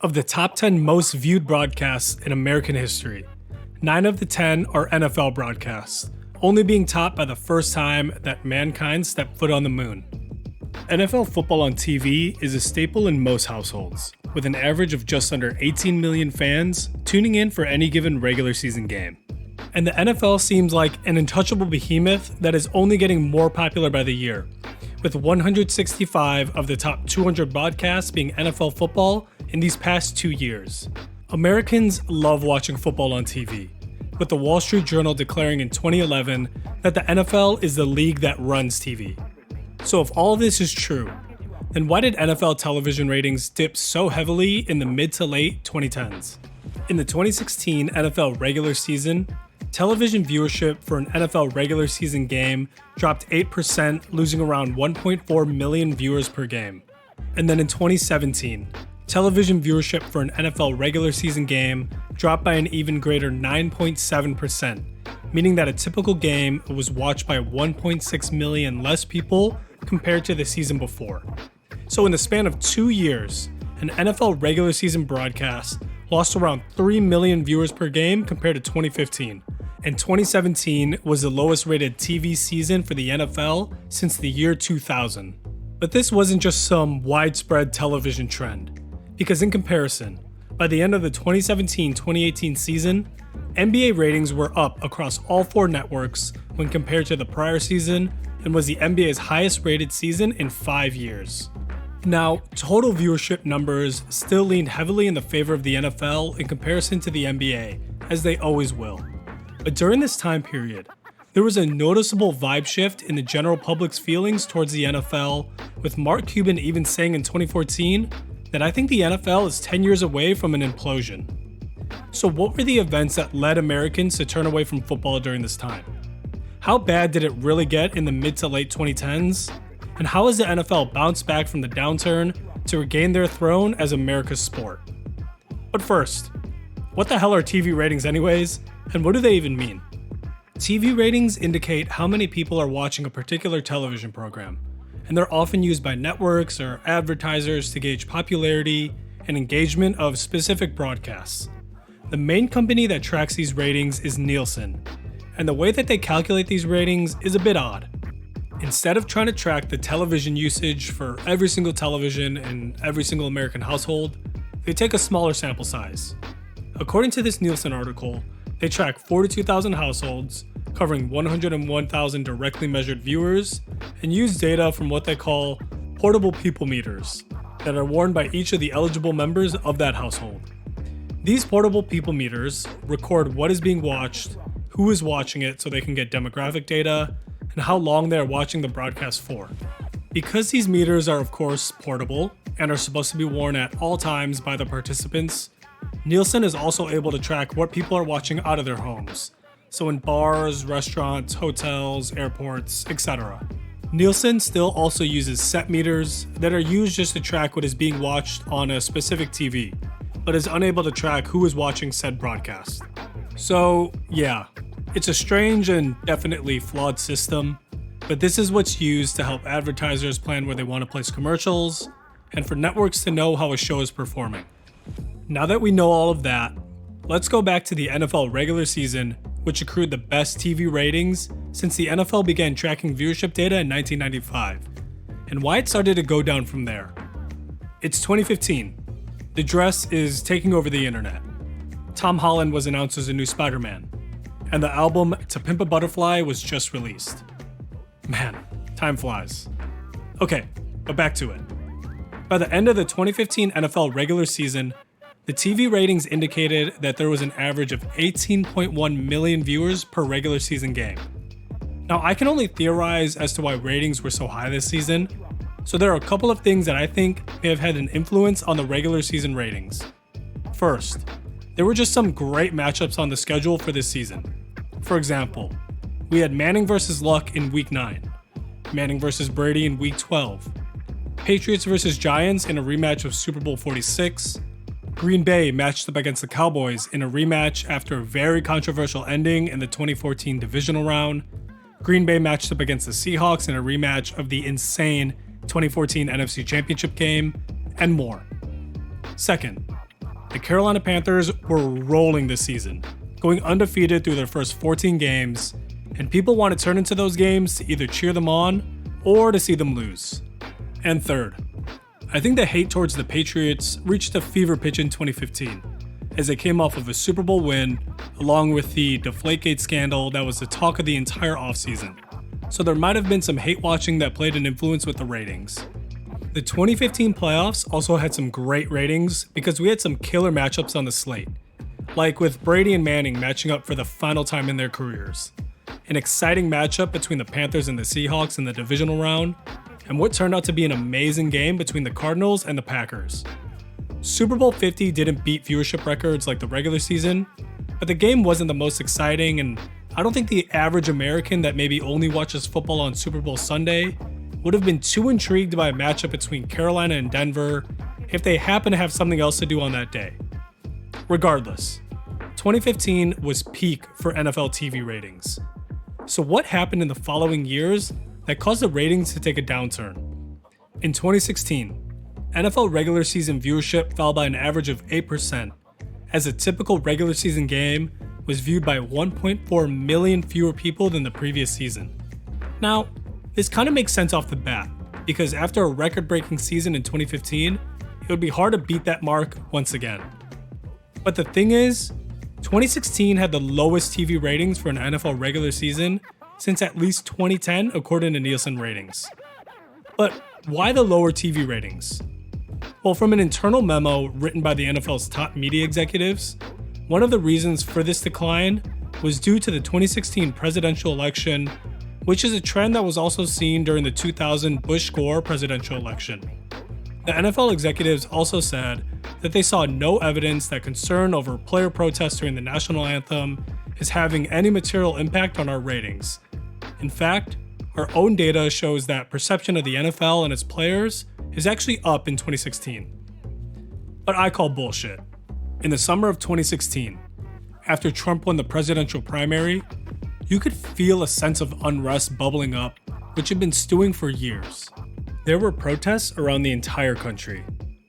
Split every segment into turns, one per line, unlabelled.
Of the top 10 most viewed broadcasts in American history, 9 of the 10 are NFL broadcasts, only being topped by the first time that mankind stepped foot on the moon. NFL football on TV is a staple in most households, with an average of just under 18 million fans tuning in for any given regular season game. And the NFL seems like an untouchable behemoth that is only getting more popular by the year, with 165 of the top 200 broadcasts being NFL football in these past 2 years. Americans love watching football on TV, with the Wall Street Journal declaring in 2011 that the NFL is the league that runs TV. So if all this is true, then why did NFL television ratings dip so heavily in the mid to late 2010s? In the 2016 NFL regular season, television viewership for an NFL regular season game dropped 8%, losing around 1.4 million viewers per game. And then in 2017, television viewership for an NFL regular season game dropped by an even greater 9.7%, meaning that a typical game was watched by 1.6 million less people compared to the season before. So in the span of 2 years, an NFL regular season broadcast lost around 3 million viewers per game compared to 2015. And 2017 was the lowest rated TV season for the NFL since the year 2000. But this wasn't just some widespread television trend, because in comparison, by the end of the 2017-2018 season, NBA ratings were up across all 4 networks when compared to the prior season and was the NBA's highest rated season in 5 years. Now, total viewership numbers still leaned heavily in the favor of the NFL in comparison to the NBA, as they always will. But during this time period, there was a noticeable vibe shift in the general public's feelings towards the NFL, with Mark Cuban even saying in 2014 that I think the NFL is 10 years away from an implosion. So what were the events that led Americans to turn away from football during this time? How bad did it really get in the mid to late 2010s? And how has the NFL bounced back from the downturn to regain their throne as America's sport? But first, what the hell are TV ratings anyways, and what do they even mean? TV ratings indicate how many people are watching a particular television program, and they're often used by networks or advertisers to gauge popularity and engagement of specific broadcasts. The main company that tracks these ratings is Nielsen, and the way that they calculate these ratings is a bit odd. Instead of trying to track the television usage for every single television in every single American household, they take a smaller sample size. According to this Nielsen article, they track 42,000 households, covering 101,000 directly measured viewers, and use data from what they call portable people meters that are worn by each of the eligible members of that household. These portable people meters record what is being watched, who is watching it so they can get demographic data, and how long they are watching the broadcast for. Because these meters are of course portable and are supposed to be worn at all times by the participants, Nielsen is also able to track what people are watching out of their homes, so in bars, restaurants, hotels, airports, etc. Nielsen still also uses set meters that are used just to track what is being watched on a specific TV, but is unable to track who is watching said broadcast. So yeah, it's a strange and definitely flawed system, but this is what's used to help advertisers plan where they want to place commercials, and for networks to know how a show is performing. Now that we know all of that, let's go back to the NFL regular season, which accrued the best TV ratings since the NFL began tracking viewership data in 1995, and why it started to go down from there. It's 2015. The dress is taking over the internet. Tom Holland was announced as a new Spider-Man, and the album To Pimp a Butterfly was just released. Man, time flies. Okay, but back to it. By the end of the 2015 NFL regular season, the TV ratings indicated that there was an average of 18.1 million viewers per regular season game. Now, I can only theorize as to why ratings were so high this season, so there are a couple of things that I think may have had an influence on the regular season ratings. First, there were just some great matchups on the schedule for this season. For example, we had Manning vs. Luck in Week 9, Manning vs. Brady in Week 12, Patriots vs. Giants in a rematch of Super Bowl 46, Green Bay matched up against the Cowboys in a rematch after a very controversial ending in the 2014 divisional round, Green Bay matched up against the Seahawks in a rematch of the insane 2014 NFC Championship game, and more. Second, The Carolina Panthers were rolling this season, going undefeated through their first 14 games, and people want to turn into those games to either cheer them on or to see them lose. And third, I think the hate towards the Patriots reached a fever pitch in 2015, as they came off of a Super Bowl win, along with the Deflategate scandal that was the talk of the entire offseason. So there might have been some hate watching that played an influence with the ratings. The 2015 playoffs also had some great ratings because we had some killer matchups on the slate, like with Brady and Manning matching up for the final time in their careers, an exciting matchup between the Panthers and the Seahawks in the divisional round, and what turned out to be an amazing game between the Cardinals and the Packers. Super Bowl 50 didn't beat viewership records like the regular season, but the game wasn't the most exciting, and I don't think the average American that maybe only watches football on Super Bowl Sunday would have been too intrigued by a matchup between Carolina and Denver if they happen to have something else to do on that day. Regardless, 2015 was peak for NFL TV ratings. So what happened in the following years that caused the ratings to take a downturn? In 2016, NFL regular season viewership fell by an average of 8%, as a typical regular season game was viewed by 1.4 million fewer people than the previous season. Now, this kind of makes sense off the bat, because after a record-breaking season in 2015, it would be hard to beat that mark once again. But the thing is, 2016 had the lowest TV ratings for an NFL regular season since at least 2010 according to Nielsen ratings. But why the lower TV ratings? Well, from an internal memo written by the NFL's top media executives, one of the reasons for this decline was due to the 2016 presidential election, which is a trend that was also seen during the 2000 Bush-Gore presidential election. The NFL executives also said that they saw no evidence that concern over player protests during the national anthem is having any material impact on our ratings. In fact, our own data shows that perception of the NFL and its players is actually up in 2016. But I call bullshit. In the summer of 2016, after Trump won the presidential primary, you could feel a sense of unrest bubbling up, which had been stewing for years. There were protests around the entire country,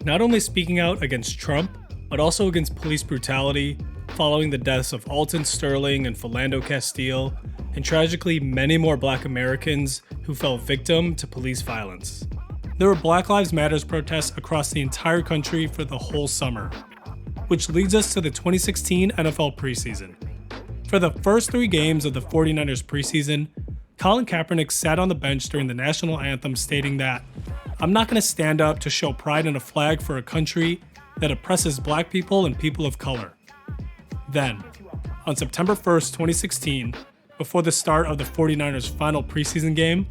not only speaking out against Trump, but also against police brutality, following the deaths of Alton Sterling and Philando Castile, and tragically many more Black Americans who fell victim to police violence. There were Black Lives Matter protests across the entire country for the whole summer, which leads us to the 2016 NFL preseason. For the first 3 games of the 49ers preseason, Colin Kaepernick sat on the bench during the national anthem stating that, "I'm not going to stand up to show pride in a flag for a country that oppresses Black people and people of color." Then, on September 1st, 2016, before the start of the 49ers' final preseason game,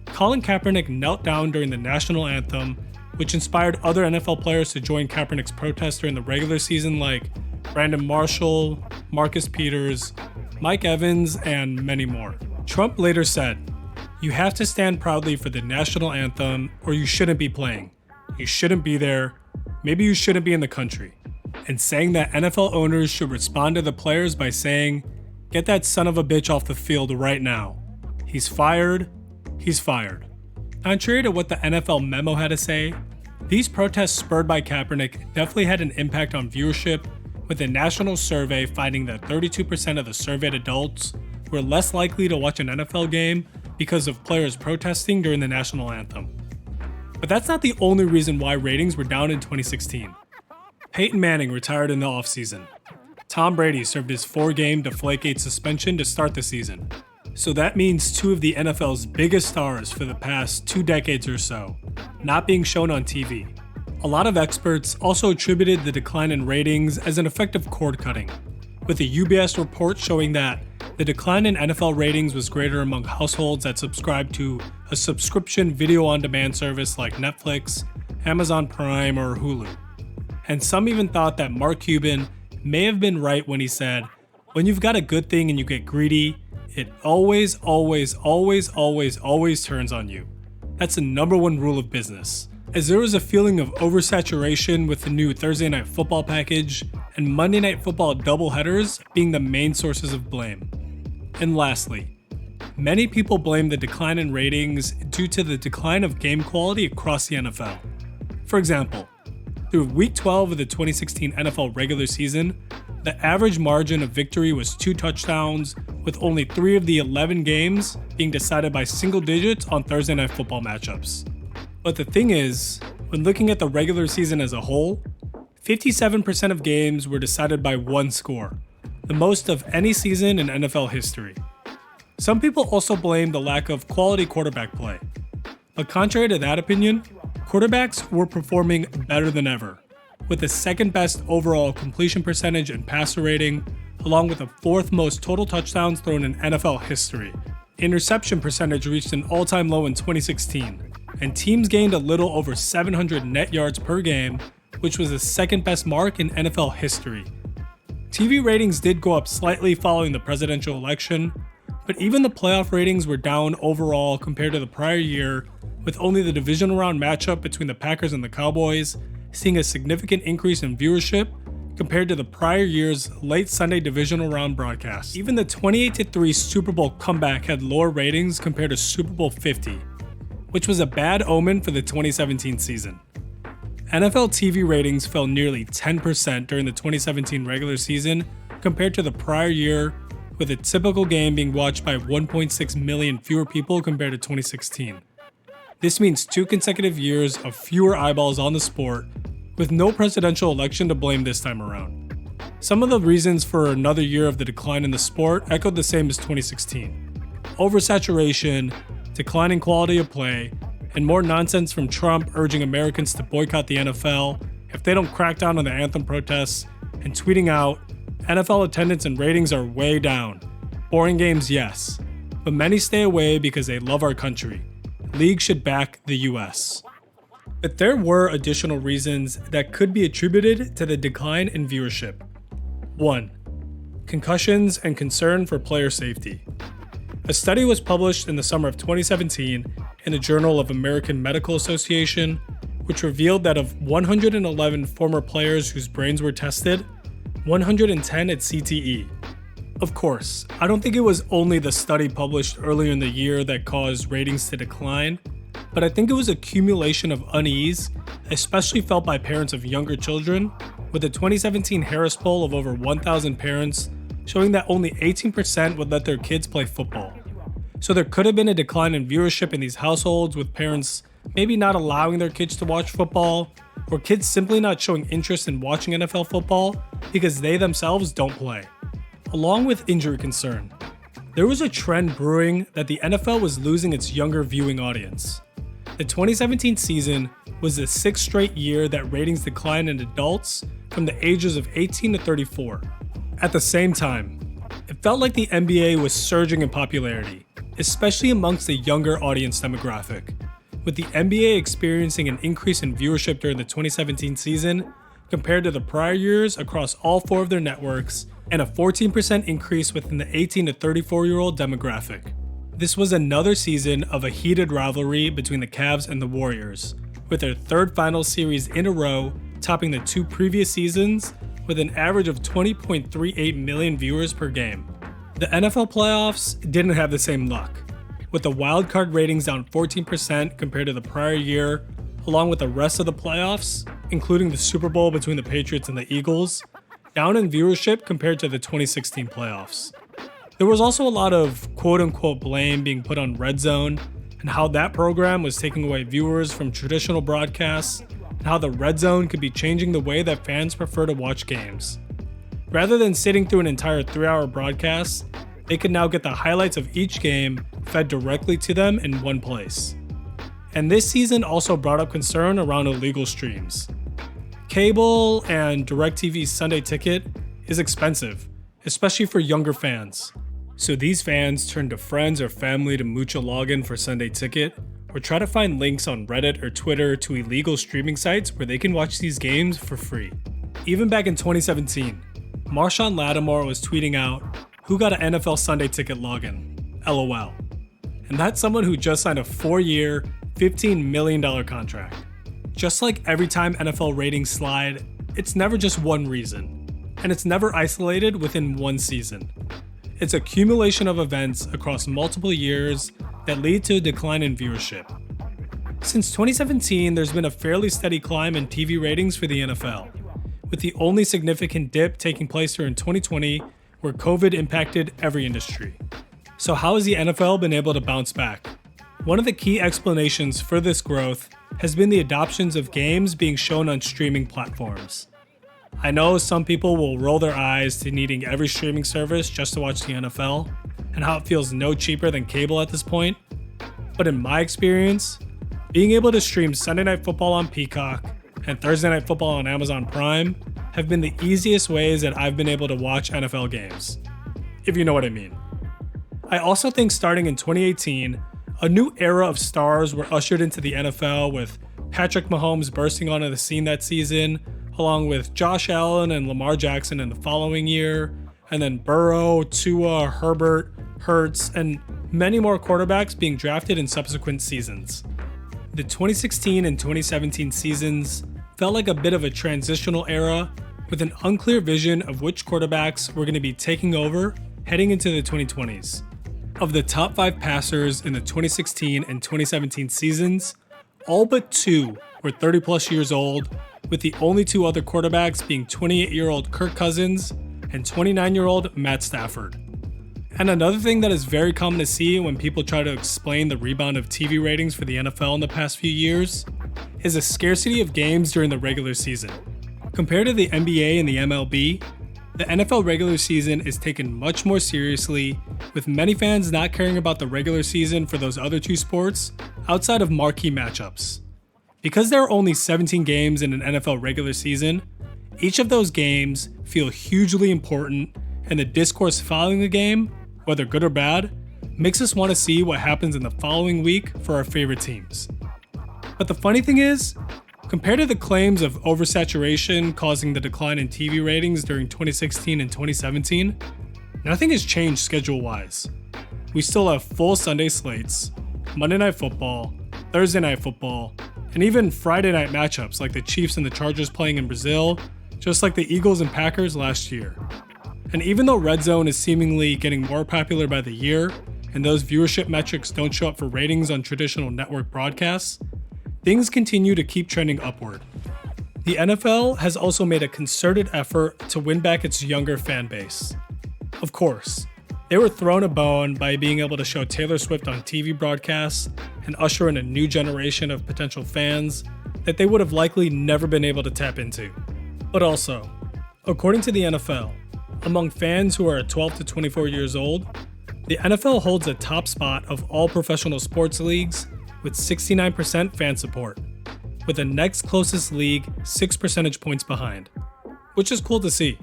Colin Kaepernick knelt down during the national anthem, which inspired other NFL players to join Kaepernick's protest during the regular season like Brandon Marshall, Marcus Peters, Mike Evans, and many more. Trump later said, "You have to stand proudly for the national anthem or you shouldn't be playing. You shouldn't be there. Maybe you shouldn't be in the country." And saying that NFL owners should respond to the players by saying, "Get that son of a bitch off the field right now. He's fired. He's fired." Contrary to what the NFL memo had to say, these protests spurred by Kaepernick definitely had an impact on viewership, with a national survey finding that 32% of the surveyed adults were less likely to watch an NFL game because of players protesting during the national anthem. But that's not the only reason why ratings were down in 2016. Peyton Manning retired in the offseason. Tom Brady served his 4-game Deflategate suspension to start the season. So that means 2 of the NFL's biggest stars for the past 2 decades or so not being shown on TV. A lot of experts also attributed the decline in ratings as an effect of cord cutting, with a UBS report showing that the decline in NFL ratings was greater among households that subscribe to a subscription video-on-demand service like Netflix, Amazon Prime, or Hulu. And some even thought that Mark Cuban may have been right when he said, "When you've got a good thing and you get greedy, it always turns on you." That's the number one rule of business, as there was a feeling of oversaturation with the new Thursday Night Football package and Monday Night Football doubleheaders being the main sources of blame. And lastly, many people blame the decline in ratings due to the decline of game quality across the NFL. For example, Through Week 12 of the 2016 NFL regular season, the average margin of victory was 2 touchdowns, with only 3 of the 11 games being decided by single digits on Thursday Night Football matchups. But the thing is, when looking at the regular season as a whole, 57% of games were decided by 1 score, the most of any season in NFL history. Some people also blame the lack of quality quarterback play. But contrary to that opinion, quarterbacks were performing better than ever, with the second best overall completion percentage and passer rating, along with the 4th most total touchdowns thrown in NFL history. Interception percentage reached an all-time low in 2016, and teams gained a little over 700 net yards per game, which was the second best mark in NFL history. TV ratings did go up slightly following the presidential election, but even the playoff ratings were down overall compared to the prior year, with only the divisional round matchup between the Packers and the Cowboys seeing a significant increase in viewership compared to the prior year's late Sunday divisional round broadcast. Even the 28-3 Super Bowl comeback had lower ratings compared to Super Bowl 50, which was a bad omen for the 2017 season. NFL TV ratings fell nearly 10% during the 2017 regular season compared to the prior year, with a typical game being watched by 1.6 million fewer people compared to 2016. This means 2 consecutive years of fewer eyeballs on the sport, with no presidential election to blame this time around. Some of the reasons for another year of the decline in the sport echoed the same as 2016. Oversaturation, declining quality of play, and more nonsense from Trump urging Americans to boycott the NFL if they don't crack down on the anthem protests, and tweeting out, "NFL attendance and ratings are way down. Boring games, yes, but many stay away because they love our country. League should back the US." But there were additional reasons that could be attributed to the decline in viewership. 1. Concussions and concern for player safety. A study was published in the summer of 2017 in the Journal of American Medical Association, which revealed that of 111 former players whose brains were tested, 110 had CTE. Of course, I don't think it was only the study published earlier in the year that caused ratings to decline, but I think it was an accumulation of unease, especially felt by parents of younger children, with the 2017 Harris poll of over 1,000 parents showing that only 18% would let their kids play football. So there could have been a decline in viewership in these households, with parents maybe not allowing their kids to watch football, or kids simply not showing interest in watching NFL football because they themselves don't play. Along with injury concern, there was a trend brewing that the NFL was losing its younger viewing audience. The 2017 season was the 6th straight year that ratings declined in adults from the ages of 18 to 34. At the same time, it felt like the NBA was surging in popularity, especially amongst the younger audience demographic, with the NBA experiencing an increase in viewership during the 2017 season compared to the prior years across all 4 of their networks, and a 14% increase within the 18 to 34-year-old demographic. This was another season of a heated rivalry between the Cavs and the Warriors, with their 3rd final series in a row topping the 2 previous seasons with an average of 20.38 million viewers per game. The NFL playoffs didn't have the same luck, with the wildcard ratings down 14% compared to the prior year, along with the rest of the playoffs, including the Super Bowl between the Patriots and the Eagles, down in viewership compared to the 2016 playoffs. There was also a lot of quote-unquote blame being put on Red Zone, and how that program was taking away viewers from traditional broadcasts, and how the Red Zone could be changing the way that fans prefer to watch games. Rather than sitting through an entire 3-hour broadcast, they could now get the highlights of each game fed directly to them in one place. And this season also brought up concern around illegal streams. Cable and DirecTV's Sunday Ticket is expensive, especially for younger fans. So these fans turn to friends or family to mooch a login for Sunday Ticket, or try to find links on Reddit or Twitter to illegal streaming sites where they can watch these games for free. Even back in 2017, Marshawn Lattimore was tweeting out, "Who got an NFL Sunday Ticket login? LOL." And that's someone who just signed a 4-year, $15 million contract. Just like every time NFL ratings slide, it's never just one reason, and it's never isolated within one season. It's accumulation of events across multiple years that lead to a decline in viewership. Since 2017, there's been a fairly steady climb in TV ratings for the NFL, with the only significant dip taking place during 2020, where COVID impacted every industry. So how has the NFL been able to bounce back? One of the key explanations for this growth has been the adoptions of games being shown on streaming platforms. I know some people will roll their eyes to needing every streaming service just to watch the NFL, and how it feels no cheaper than cable at this point. But in my experience, being able to stream Sunday Night Football on Peacock and Thursday Night Football on Amazon Prime have been the easiest ways that I've been able to watch NFL games, if you know what I mean. I also think starting in 2018, a new era of stars were ushered into the NFL, with Patrick Mahomes bursting onto the scene that season, along with Josh Allen and Lamar Jackson in the following year, and then Burrow, Tua, Herbert, Hurts, and many more quarterbacks being drafted in subsequent seasons. The 2016 and 2017 seasons felt like a bit of a transitional era, with an unclear vision of which quarterbacks were going to be taking over heading into the 2020s. Of the top 5 passers in the 2016 and 2017 seasons, all but 2 were 30 plus years old, with the only 2 other quarterbacks being 28-year-old Kirk Cousins and 29-year-old Matt Stafford. And another thing that is very common to see when people try to explain the rebound of TV ratings for the NFL in the past few years is a scarcity of games during the regular season. Compared to the NBA and the MLB, the NFL regular season is taken much more seriously, with many fans not caring about the regular season for those other 2 sports outside of marquee matchups. Because there are only 17 games in an NFL regular season, each of those games feel hugely important, and the discourse following the game, whether good or bad, makes us want to see what happens in the following week for our favorite teams. But the funny thing is, compared to the claims of oversaturation causing the decline in TV ratings during 2016 and 2017, nothing has changed schedule-wise. We still have full Sunday slates, Monday Night Football, Thursday Night Football, and even Friday night matchups like the Chiefs and the Chargers playing in Brazil, just like the Eagles and Packers last year. And even though Red Zone is seemingly getting more popular by the year, and those viewership metrics don't show up for ratings on traditional network broadcasts, things continue to keep trending upward. The NFL has also made a concerted effort to win back its younger fan base. Of course, they were thrown a bone by being able to show Taylor Swift on TV broadcasts and usher in a new generation of potential fans that they would have likely never been able to tap into. But also, according to the NFL, among fans who are 12 to 24 years old, the NFL holds a top spot of all professional sports leagues with 69% fan support, with the next closest league 6 percentage points behind, which is cool to see.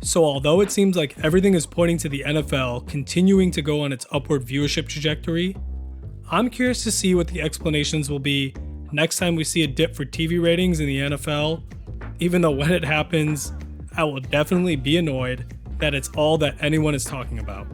So although it seems like everything is pointing to the NFL continuing to go on its upward viewership trajectory, I'm curious to see what the explanations will be next time we see a dip for TV ratings in the NFL, even though when it happens, I will definitely be annoyed that it's all that anyone is talking about.